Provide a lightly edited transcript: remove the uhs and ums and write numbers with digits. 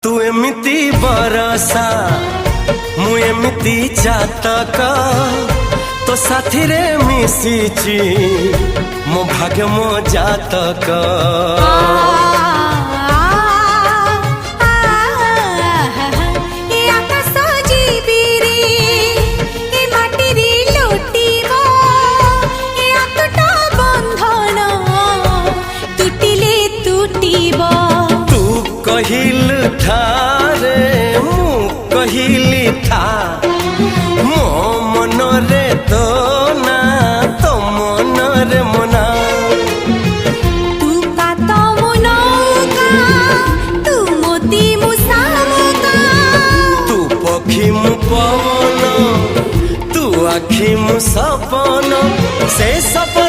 तू एमिति बरसा मु एमिति चातक तो साथी रे मिशिची मो भाग्य मो जातक। कहिल थारे मु कहिली था मो मन रे तो ना तो मन रे मना। तू का तो मुनौका तू मोती मुसामुका तू पखी मु पवन तू आखी मु सपन से सपन